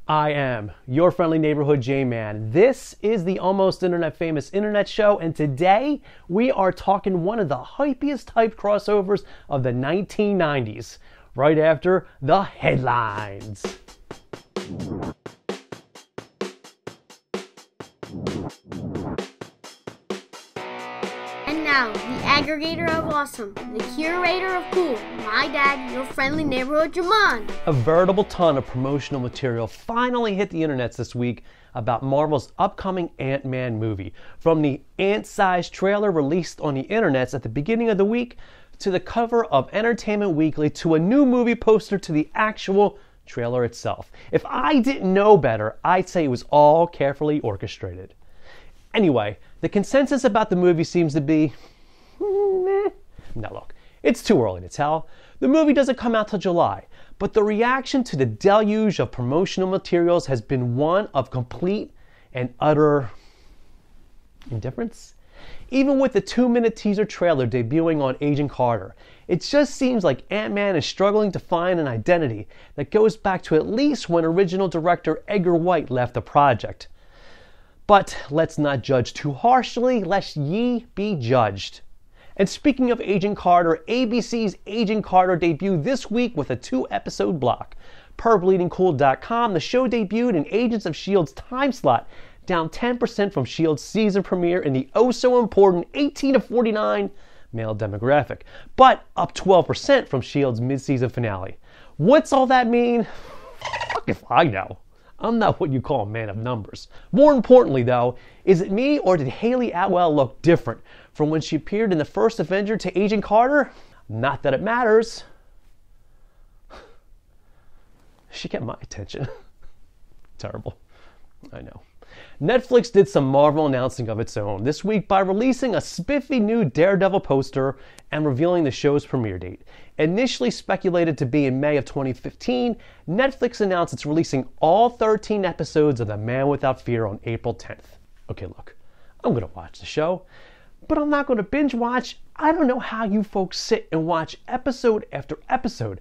I am your friendly neighborhood J-Man. This is the Almost Internet Famous Internet Show, and today we are talking one of the hypiest hyped crossovers of the 1990s, right after the headlines. And now, the aggregator of awesome, the curator of cool, my dad, your friendly neighborhood Jman. A veritable ton of promotional material finally hit the internets this week about Marvel's upcoming Ant-Man movie. From the ant-sized trailer released on the internets at the beginning of the week, to the cover of Entertainment Weekly, to a new movie poster, to the actual trailer itself. If I didn't know better, I'd say it was all carefully orchestrated. Anyway, the consensus about the movie seems to be, meh. Now look, it's too early to tell. The movie doesn't come out till July, but the reaction to the deluge of promotional materials has been one of complete and utter indifference. Even with the 2-minute teaser trailer debuting on Agent Carter, it just seems like Ant-Man is struggling to find an identity that goes back to at least when original director Edgar Wright left the project. But let's not judge too harshly, lest ye be judged. And speaking of Agent Carter, ABC's Agent Carter debuted this week with a 2-episode block. Per bleedingcool.com, the show debuted in Agents of S.H.I.E.L.D.'s time slot, down 10% from S.H.I.E.L.D.'s season premiere in the oh-so-important 18 to 49 male demographic, but up 12% from S.H.I.E.L.D.'s mid-season finale. What's all that mean? Fuck if I know. I'm not what you call a man of numbers. More importantly, though, is it me or did Haley Atwell look different from when she appeared in the first Avenger to Agent Carter? Not that it matters. She kept my attention. Terrible. I know. Netflix did some Marvel announcing of its own this week by releasing a spiffy new Daredevil poster and revealing the show's premiere date. Initially speculated to be in May of 2015, Netflix announced it's releasing all 13 episodes of The Man Without Fear on April 10th. Okay, look, I'm going to watch the show, but I'm not going to binge watch. I don't know how you folks sit and watch episode after episode.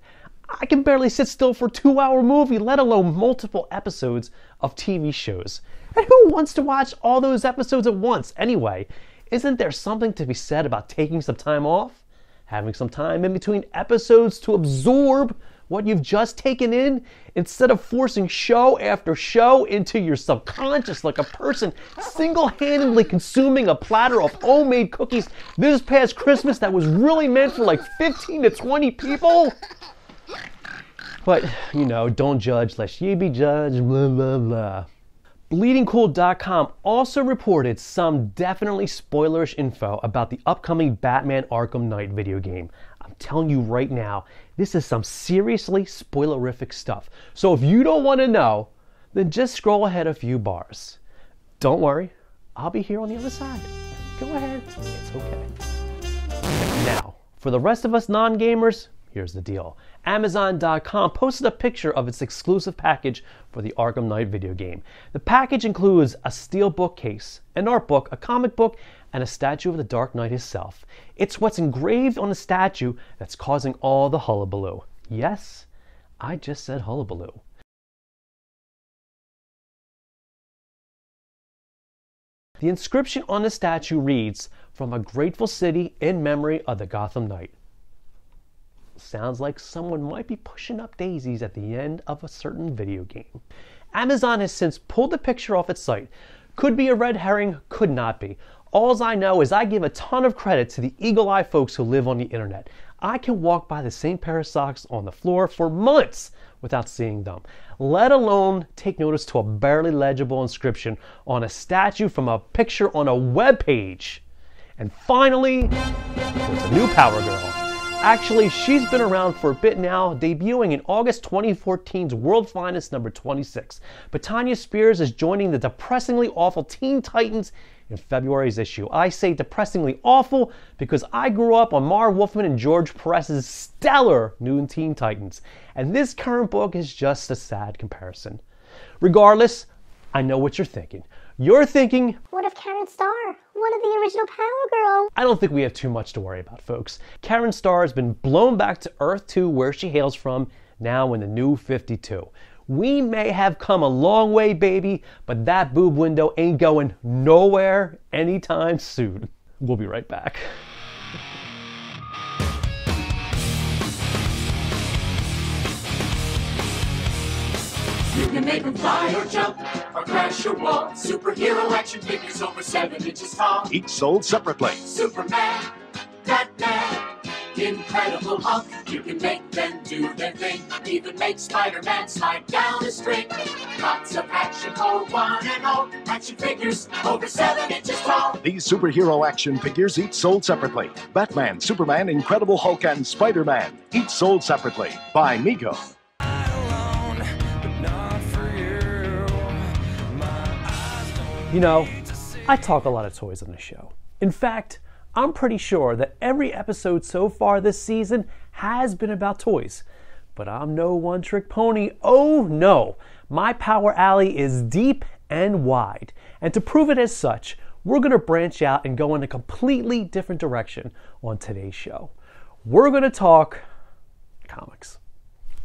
I can barely sit still for a 2-hour movie, let alone multiple episodes of TV shows. And who wants to watch all those episodes at once anyway? Isn't there something to be said about taking some time off? Having some time in between episodes to absorb what you've just taken in, instead of forcing show after show into your subconscious like a person single-handedly consuming a platter of homemade cookies this past Christmas that was really meant for like 15 to 20 people? But, you know, don't judge lest ye be judged, blah, blah, blah. BleedingCool.com also reported some definitely spoilerish info about the upcoming Batman Arkham Knight video game. I'm telling you right now, this is some seriously spoilerific stuff. So if you don't want to know, then just scroll ahead a few bars. Don't worry, I'll be here on the other side. Go ahead, it's okay. Now, for the rest of us non-gamers, here's the deal. Amazon.com posted a picture of its exclusive package for the Arkham Knight video game. The package includes a steel bookcase, an art book, a comic book, and a statue of the Dark Knight himself. It's what's engraved on the statue that's causing all the hullabaloo. Yes, I just said hullabaloo. The inscription on the statue reads, "From a grateful city in memory of the Gotham Knight." Sounds like someone might be pushing up daisies at the end of a certain video game. Amazon has since pulled the picture off its site. Could be a red herring, could not be. Alls I know is I give a ton of credit to the eagle-eye folks who live on the internet. I can walk by the same pair of socks on the floor for months without seeing them, let alone take notice to a barely legible inscription on a statue from a picture on a web page. And finally, there's a new Power Girl. Actually, she's been around for a bit now, debuting in August 2014's World Finest number 26. But Tanya Spears is joining the depressingly awful Teen Titans in February's issue. I say depressingly awful because I grew up on Marv Wolfman and George Perez's stellar new Teen Titans, and this current book is just a sad comparison. Regardless, I know what you're thinking. You're thinking, What of Karen Starr, one of the original Power Girl? I don't think we have too much to worry about, folks. Karen Starr has been blown back to Earth 2, where she hails from, now in the New 52. We may have come a long way, baby, but that boob window ain't going nowhere anytime soon. We'll be right back. You can make them fly or jump or crash or wall. Superhero action figures over 7 inches tall. Each sold separately. Superman, Batman, Incredible Hulk. You can make them do their thing. Even make Spider-Man slide down a string. Lots of action for one and all. Action figures over 7 inches tall. These superhero action figures each sold separately. Batman, Superman, Incredible Hulk, and Spider-Man. Each sold separately. By Mego. You know, I talk a lot of toys on the show. In fact, I'm pretty sure that every episode so far this season has been about toys. But I'm no one-trick pony. Oh no! My power alley is deep and wide. And to prove it as such, we're going to branch out and go in a completely different direction on today's show. We're going to talk comics.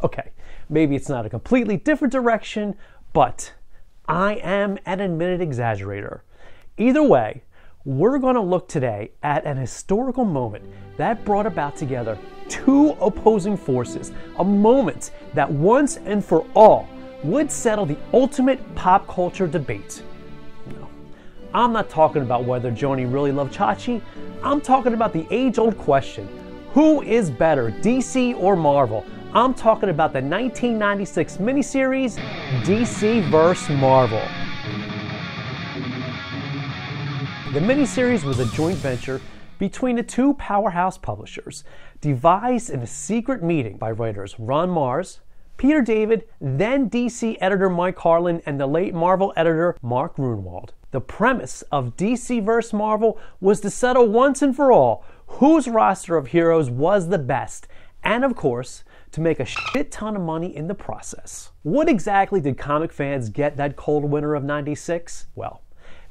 Okay, maybe it's not a completely different direction, but I am an admitted exaggerator. Either way, we're going to look today at an historical moment that brought about together two opposing forces, a moment that once and for all would settle the ultimate pop culture debate. No, I'm not talking about whether Joni really loved Chachi. I'm talking about the age-old question, who is better, DC or Marvel? I'm talking about the 1996 miniseries, DC vs. Marvel. The miniseries was a joint venture between the two powerhouse publishers, devised in a secret meeting by writers Ron Marz, Peter David, then DC editor Mike Harlan, and the late Marvel editor Mark Gruenwald. The premise of DC vs. Marvel was to settle once and for all whose roster of heroes was the best, and of course, to make a shit ton of money in the process. What exactly did comic fans get that cold winter of '96? Well,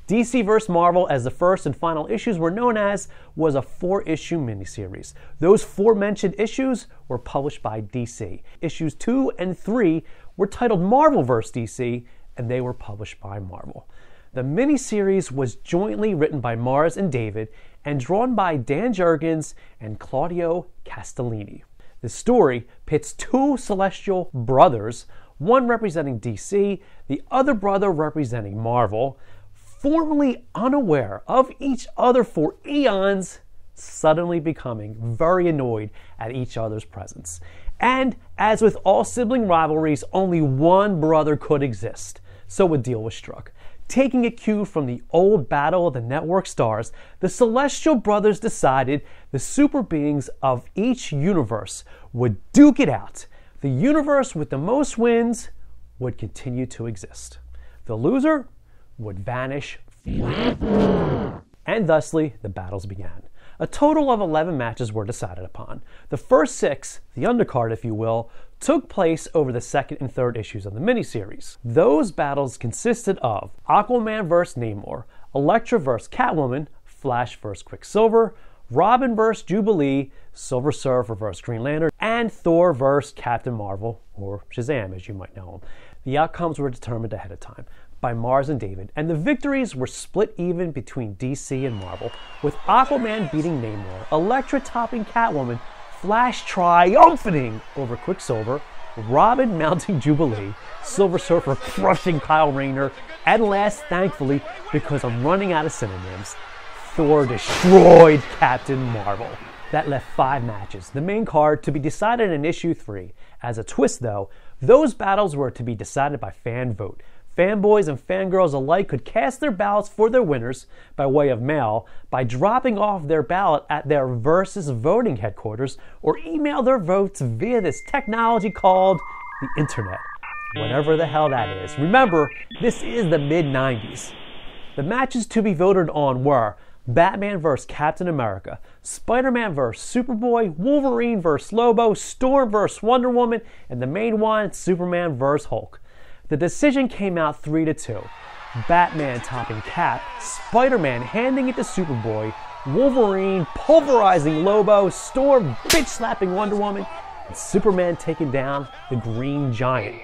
DC vs. Marvel, as the first and final issues were known as, was a 4-issue miniseries. Those 4 mentioned issues were published by DC. Issues 2 and 3 were titled Marvel vs. DC, and they were published by Marvel. The miniseries was jointly written by Marz and David and drawn by Dan Jurgens and Claudio Castellini. The story pits two celestial brothers, one representing DC, the other brother representing Marvel, formerly unaware of each other for eons, suddenly becoming very annoyed at each other's presence. And as with all sibling rivalries, only one brother could exist, so a deal was struck. Taking a cue from the old Battle of the Network Stars, the Celestial Brothers decided the super beings of each universe would duke it out. The universe with the most wins would continue to exist. The loser would vanish forever. And thusly, the battles began. A total of 11 matches were decided upon. The first 6, the undercard if you will, took place over the second and third issues of the miniseries. Those battles consisted of Aquaman vs. Namor, Elektra vs. Catwoman, Flash vs. Quicksilver, Robin vs. Jubilee, Silver Surfer vs. Green Lantern, and Thor vs. Captain Marvel, or Shazam as you might know him. The outcomes were determined ahead of time by Marz and David, and the victories were split even between DC and Marvel, with Aquaman beating Namor, Elektra topping Catwoman, Flash triumphing over Quicksilver, Robin mounting Jubilee, Silver Surfer crushing Kyle Rayner, and last, thankfully, because I'm running out of synonyms, Thor destroyed Captain Marvel. That left 5 matches, the main card to be decided in issue 3. As a twist though, those battles were to be decided by fan vote. Fanboys and fangirls alike could cast their ballots for their winners by way of mail by dropping off their ballot at their Versus voting headquarters or email their votes via this technology called the internet. Whatever the hell that is. Remember, this is the mid-90s. The matches to be voted on were Batman vs. Captain America, Spider-Man vs. Superboy, Wolverine vs. Lobo, Storm vs. Wonder Woman, and the main one, Superman vs. Hulk. The decision came out 3-2. Batman topping Cap, Spider-Man handing it to Superboy, Wolverine pulverizing Lobo, Storm bitch-slapping Wonder Woman, and Superman taking down the Green Giant.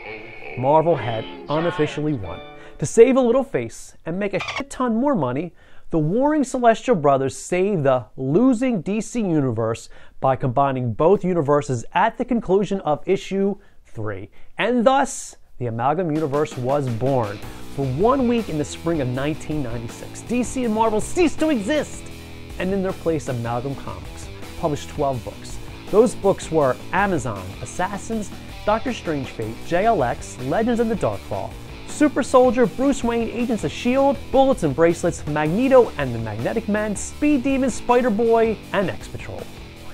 Marvel had unofficially won. To save a little face and make a shit ton more money, the warring Celestial Brothers saved the losing DC universe by combining both universes at the conclusion of issue 3. And thus, the Amalgam Universe was born. For 1 week in the spring of 1996, DC and Marvel ceased to exist, and in their place, Amalgam Comics published 12 books. Those books were Amazon, Assassins, Doctor Strange Fate, JLX, Legends of the Darkfall, Super Soldier, Bruce Wayne, Agents of S.H.I.E.L.D., Bullets and Bracelets, Magneto and the Magnetic Men, Speed Demon, Spider-Boy, and X-Patrol.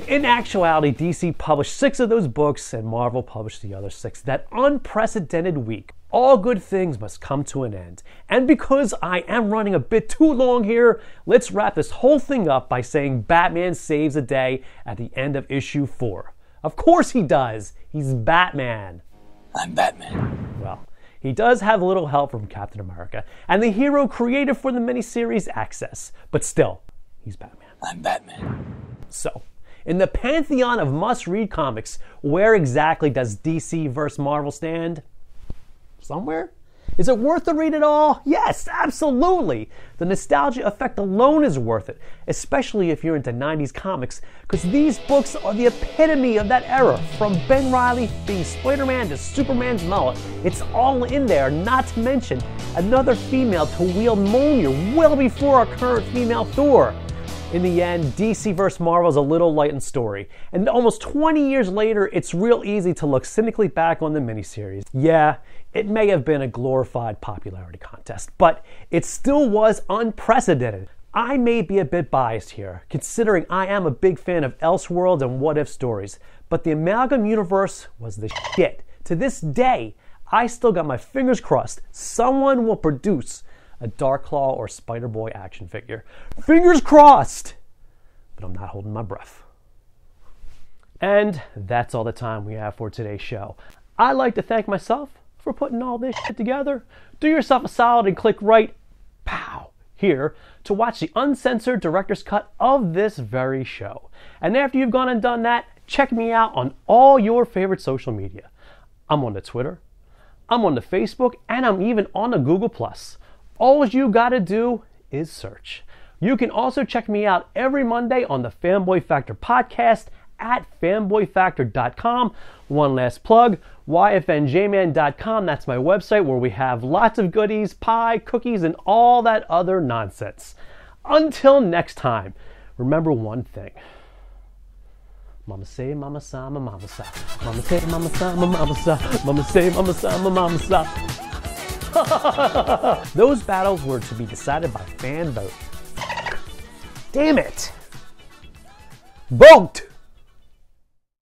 In actuality, DC published 6 of those books and Marvel published the other 6. That unprecedented week. All good things must come to an end. And because I am running a bit too long here, let's wrap this whole thing up by saying Batman saves the day at the end of issue 4. Of course he does. He's Batman. I'm Batman. Well, he does have a little help from Captain America and the hero created for the miniseries Access. But still, he's Batman. I'm Batman. So, in the pantheon of must-read comics, where exactly does DC vs. Marvel stand? Somewhere? Is it worth the read at all? Yes, absolutely. The nostalgia effect alone is worth it, especially if you're into 90s comics, because these books are the epitome of that era. From Ben Reilly being Spider-Man to Superman's mullet, it's all in there, not to mention another female to wield Mjolnir well before our current female Thor. In the end, DC vs. Marvel is a little light in story, and almost 20 years later, it's real easy to look cynically back on the miniseries. Yeah, it may have been a glorified popularity contest, but it still was unprecedented. I may be a bit biased here, considering I am a big fan of Elseworlds and What If stories, but the Amalgam Universe was the shit. To this day, I still got my fingers crossed someone will produce a Darkclaw or Spider-Boy action figure. Fingers crossed! But I'm not holding my breath. And that's all the time we have for today's show. I'd like to thank myself for putting all this shit together. Do yourself a solid and click right here to watch the uncensored director's cut of this very show. And after you've gone and done that, check me out on all your favorite social media. I'm on the Twitter, I'm on the Facebook, and I'm even on the Google+. All you gotta do is search. You can also check me out every Monday on the Fanboy Factor podcast at fanboyfactor.com. One last plug, yfnjman.com. That's my website where we have lots of goodies, pie, cookies, and all that other nonsense. Until next time, remember one thing. Mama say, mama sa, ma mama sa. Mama say, mama sa, ma mama sa. Mama say, mama sa, ma mama sa. Those battles were to be decided by fan vote. Damn it! Vote!